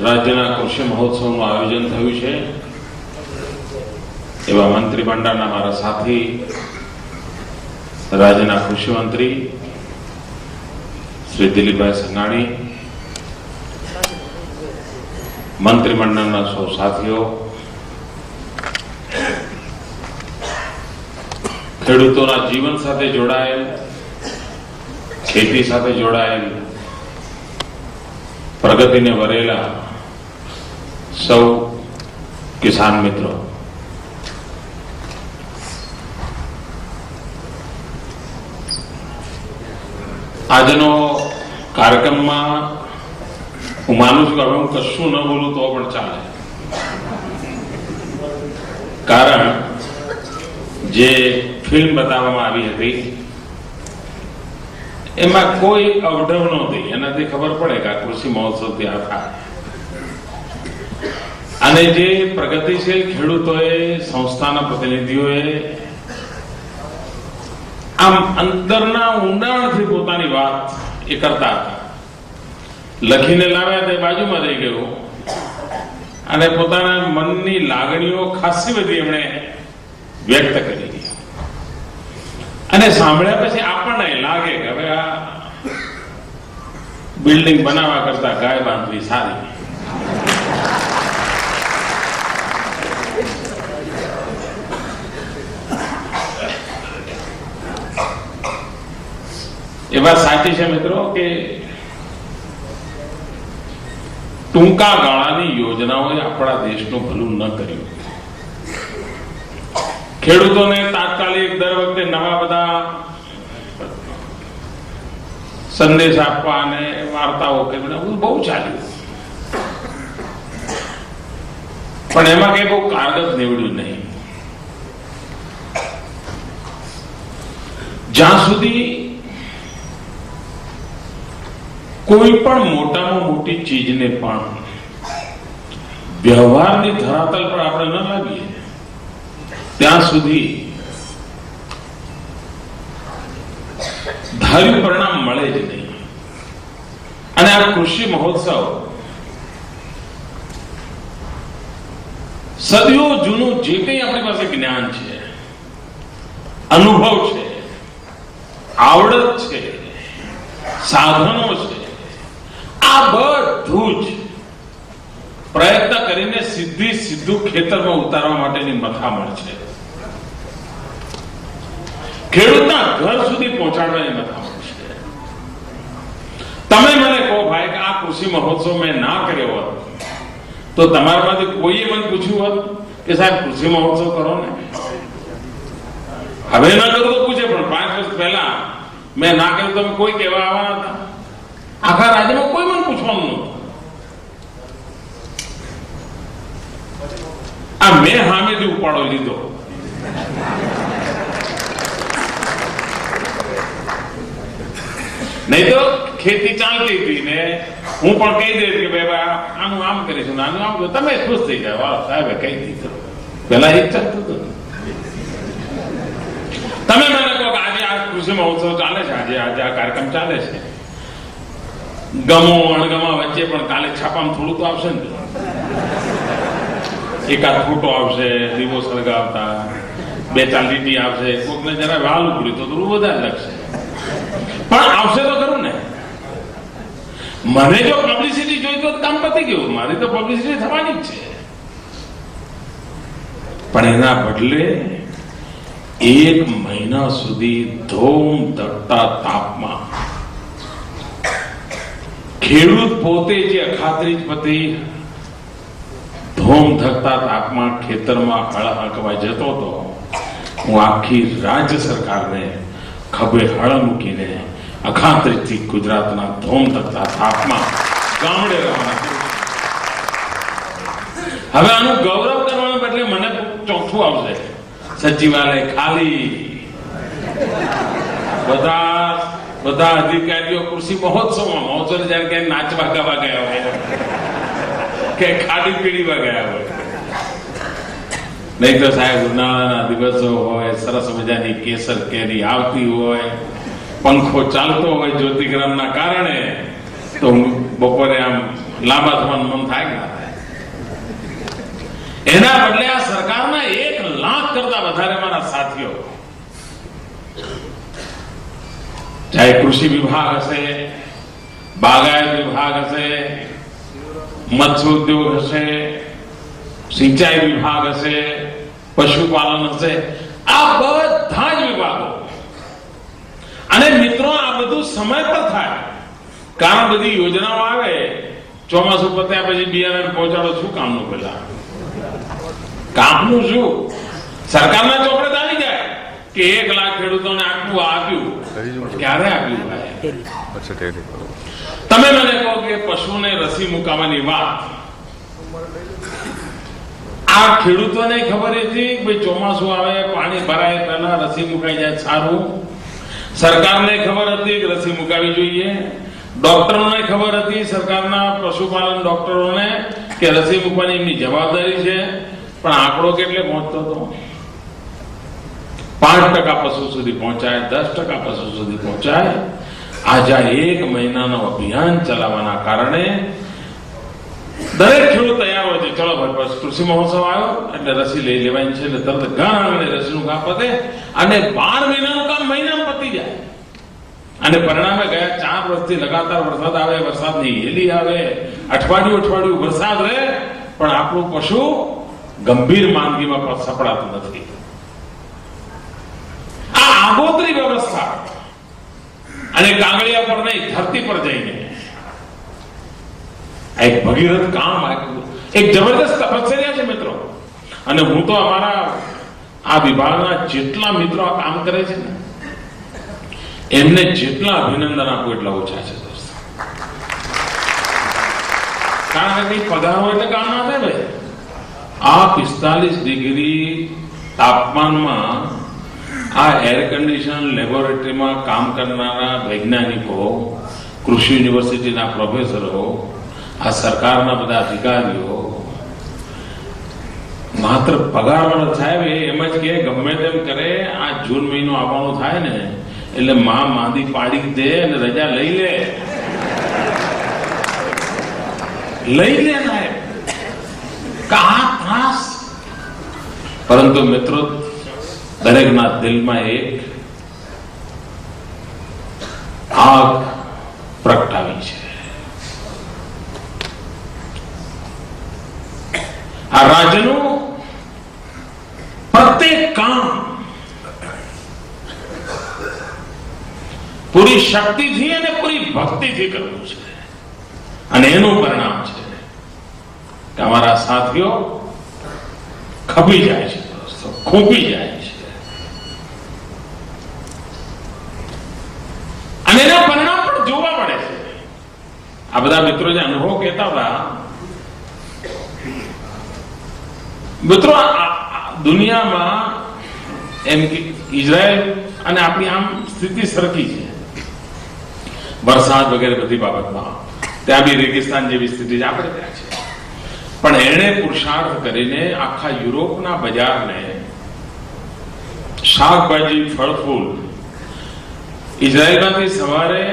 રાજ્યના કૃષિ મહોત્સવનું આયોજન થયું છે એવા મંત્રીમંડળના મારા સાથી રાજ્યના કૃષિ મંત્રી શ્રી દિલીપભાઈ સંઘાણી, મંત્રીમંડળના સૌ સાથીઓ, ખેડૂતોના જીવન સાથે જોડાયેલ, ખેતી સાથે જોડાયેલ, પ્રગતિને વરેલા સૌ કિસાન મિત્રો, આજનો કાર્યક્રમમાં હું માનું છું કે હવે હું કશું ન બોલું તો પણ ચાલે, કારણ જે ફિલ્મ બતાવવામાં આવી હતી એમાં કોઈ અવઢવ નહોતી. એનાથી ખબર પડે કે આ કૃષિ મહોત્સવ ત્યાં થાય. અને જે પ્રગતિશીલ ખેડૂતોએ, સંસ્થાના પ્રતિનિધિઓએ આમ અંતરના ઊંડાણથી પોતાની વાત એ કરતા હતા. લખીને લાવ્યા તે બાજુમાં રહી ગયું અને પોતાના મનની લાગણીઓ ખાસી બધી એમણે વ્યક્ત કરી. અને સાંભળ્યા પછી આપણને લાગે કે હવે આ બિલ્ડિંગ બનાવવા કરતા ગાય બાંધવી સારી. એ વાત સાચી છે મિત્રો કે ટૂંકા ગાળાની યોજનાઓએ આપણા દેશનું ભલું ન કર્યું. ખેડૂતોને તાત્કાલિક દર વખતે નવા બધા સંદેશ આપવા અને વાર્તાઓ કરી બહુ ચાલ્યું, પણ એમાં કઈ બહુ કારગત નીવડ્યું નહીં. જ્યાં સુધી કોઈ પણ મોટામાં મોટી ચીજને પણ વ્યવહારની ધરાતલ પર આપણે ન લાવીએ ત્યાં સુધી ધાર્યું પરિણામ મળે જ નહીં. અને આ કૃષિ મહોત્સવ સદીઓ જૂનું જે કંઈ આપણી પાસે જ્ઞાન છે, અનુભવ છે, આવડત છે, સાધનો છે, આ બધું જ પ્રયત્ન કરીને સીધું ખેતરમાં ઉતારવા માટેની મથામણ છે. ખેડૂતના ઘર સુધી પહોંચાડવાની મથામણ છે. તમે મને કહો ભાઈ કે આ કૃષિ મહોત્સવ મેં ના કર્યો હોત તો તમારામાંથી કોઈએ મને પૂછ્યું હોત કે સાહેબ કૃષિ મહોત્સવ કરો ને? હવે ના કરો તો પૂછે, પણ 5 વર્ષ પહેલા મેં ના કર્યું તમે કોઈ કહેવા આવવાના હતા? આખા રાજ્યમાં કોઈ મને પૂછવાનું નહોતું. આ મેં હામેથી ઉપાડો લીધો. નહીં તો ખેતી ચાલતી હતી ને હું પણ કહી દે કે ભાઈ આનું આમ કરીશું, આનું આમ, તમે ખુશ થઈ જાવ. વાહ સાહેબ કહી દીધું. પેલા એ જ ચાલતું હતું. તમે મને કહો કે આજે આ કૃષિ મહોત્સવ ચાલે છે, આજે આ કાર્યક્રમ ચાલે છે, ગમો અણગમા વચ્ચે પણ કાલે છાપામાં થોડું તો આવશે ને, એકાદ ફોટો આવશે, દીવો સળગાવતા, 2-4 લીટી આવશે, કોઈકને જરા વહાલું પડ્યું તો થોડું વધારે લાગશે, પણ આવશે તો ખરું ને. મને જો પબ્લિસિટી જોઈ તો કામ પતી ગયું, મારી તો પબ્લિસિટી થવાની જ છે. પણ એના બદલે 1 મહિના સુધી ધોમ ધકતા તાપમાં ખેડૂત પોતે જે અખાત્રીજપતિ ધોમ ધકતા તાપમાં ખેતરમાં હળ હાંકવા જતો હતો, હું આખી રાજ્ય સરકારને ખભે હળ મૂકીને અખાત્રીજથી ગુજરાતના ધોમ ધકતા તાપમાં ગામડે રવાના થયો. હવે આનું ગૌરવ કરવાને બદલે મને ચોખ્ખું આવશે, સચિવાલય ખાલી, બધા અધિકારીઓ કૃષિ મહોત્સવમાં જયારે ક્યાંય નાચવા ગાવા ગયા હોય કે ખાડી પીડીવા ગયા હોય. નહીં તો સાહેબ ઉનાળાના દિવસો હોય, સરસ મજાની કેસર કેરી આવતી હોય, પંખો ચાલતો હોય જ્યોતિગ્રામના કારણે, તો બપોરે આમ લાંબા થવાનું મન થાય કે ના થાય? એના બદલે આ સરકારના 1 લાખ કરતા વધારે મારા સાથીઓ, ચાહે કૃષિ વિભાગ હશે, બાગાયત વિભાગ હશે, મત્સ્ય ઉદ્યોગ હશે, સિંચાઈ વિભાગ હશે, પશુપાલન હશે, આ બધા જ વિભાગો. અને મિત્રો આ બધું સમય પર થાય, કારણ બધી યોજનાઓ આવે, ચોમાસું પત્યા પછી બિયારણ પહોંચાડો, શું કામનું? પેલા કામનું શું? સરકારના ચોપડે આવી જાય કે 1 લાખ ખેડૂતોને આટલું આપ્યું. ક્યારે આપ્યું ભાઈ? તમે મને કહો કે પશુને રસી મુકાવવાની વાત, આ ખેડૂતોને ખબર હતી કે ભાઈ ચોમાસું આવે, પાણી ભરાય પહેલા રસી મુકાઈ જાય સારું. સરકારને ખબર હતી કે રસી મુકાવી જોઈએ. ડોક્ટરોને ખબર હતી, સરકારના પશુપાલન ડોક્ટરોને, કે રસી મૂકવાની એમની જવાબદારી છે. પણ આંકડો કેટલે પહોંચતો હતો? 5% પશુ સુધી પહોંચાય, 10% પશુ સુધી પહોંચાય. આજે 1 મહિનાનો અભિયાન ચલાવવાના કારણે દરેક ખેડૂત તૈયાર હોય છે. ચલો ભાઈ, કૃષિ મહોત્સવ આવ્યો એટલે રસી લઈ લેવાની છે, એટલે તરત ઘણા રસીનું કામ પતે અને 12 મહિનાનું કામ મહિનામાં પતી જાય. અને પરિણામે ગયા 4 વર્ષથી લગાતાર વરસાદ આવે, વરસાદની હેલી આવે, અઠવાડિયું વરસાદ રહે, પણ આપણું પશુ ગંભીર માંદગીમાં સપડાતું નથી. આ આગોતરી વ્યવસ્થા અને કાગળિયા પર નહીં, ધરતી પર જઈને એક ભગીરથ કામ આપ્યું, એક જબરદસ્ત તપશ્ચર્યા છે મિત્રો. અને હું તો અમારા આ વિભાગના જેટલા મિત્રો આ કામ કરે છે ને, એમને જેટલા અભિનંદન આપું એટલા ઓછા છે દોસ્તો. કારણ કે કઈ પગાર હોય એટલે કામ ના થાય ભાઈ. આ 45 ડિગ્રી તાપમાનમાં આ એર કન્ડિશન લેબોરેટરીમાં કામ કરનારા વૈજ્ઞાનિકો, કૃષિ યુનિવર્સિટીના પ્રોફેસરો, આ સરકારના બધા અધિકારીઓ માત્ર પગાર વાળો સાહેબ એમ જ કે ગમે તેમ કરે, આ જૂન મહિનો આવવાનો થાય ને એટલે માંદી પાડી દે અને રજા લઈ લે સાહેબ. ત્રાસ. પરંતુ મિત્રો, દરેકના દિલમાં એક આગ પ્રગટાવી છે. આ રાજ્યનું પ્રત્યેક કામ પૂરી શક્તિથી અને પૂરી ભક્તિથી કરવું છે. અને એનું પરિણામ છે કે અમારા સાથીઓ ખપી જાય છે દોસ્તો, ખૂંપી જાય છે. અને એના પરિણામ પણ જોવા મળે છે. આ બધા મિત્રો જે અનુભવ કહેતા હતા, મિત્રો દુનિયામાં એમ કે ઇઝરાયલ અને આપણી આમ સ્થિતિ સરખી છે, વરસાદ વગેરે બધી બાબતમાં. ત્યાં બી રેગિસ્તાન જેવી સ્થિતિ જ આપણે ત્યાં છે. પણ એણે પુરુષાર્થ કરીને આખા યુરોપના બજારને શાકભાજી, ફળ ફૂલ, ઇઝરાયલમાંથી સવારે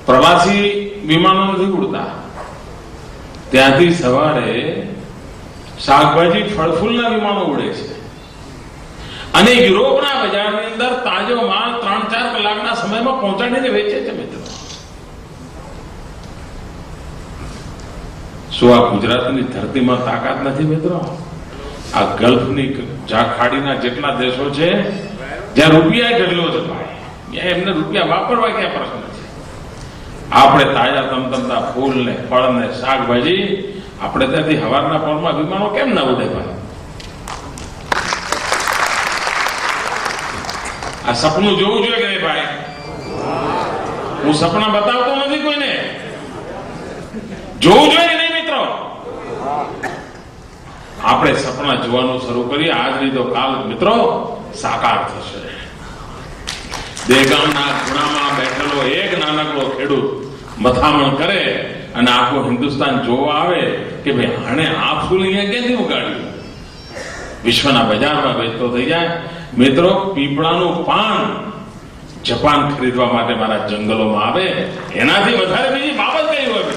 પ્રવાસી વિમાનો નથી ઉડતા, ત્યાંથી સવારે શાકભાજી, ફળ ફૂલના વિમાનો ઉડે છે. અને યુરોપના બજારની અંદર તાજો માલ 3-4 કલાકના સમયમાં પહોંચાડીને વેચે છે મિત્રો. શું આ ગુજરાતની ધરતીમાં તાકાત નથી મિત્રો? આ ગલ્ફની ખાડીના જેટલા દેશો છે જ્યાં રૂપિયા ઢગલો છે ભાઈ, ત્યાં એમને રૂપિયા વાપરવા ક્યાં પ્રશ્ન છે. આપણે તાજા તમતમતા ફૂલ ને ફળ ને શાકભાજી આપણે ત્યાંથી હવારના પોરમાં વિમાનો કેમ ના ઉડે ભાઈ? આ સપનું જોવું જોઈએ કે નહીં ભાઈ? હું સપના બતાવતો નથી કોઈને, જોવું જોઈએ કે નહીં મિત્રો? આપણે સપના જોવાનું શરૂ કરીએ, આજ નહીં તો કાલ મિત્રો સાકાર થશે. દેગામના ખૂણામાં બેઠેલો એક નાનકડો ખેડૂત મથામણ કરે અને આખું હિન્દુસ્તાન જોવા આવે કે ભાઈ આને આ ફૂલ અહીંયા ક્યાંથી ઉગાડ્યું, વિશ્વના બજારમાં વેચતો થઈ જાય. મિત્રો, પીપળાનું પાન જાપાન ખરીદવા માટે મારા જંગલોમાં આવે, એનાથી વધારે બીજી બાબત કઈ હોય?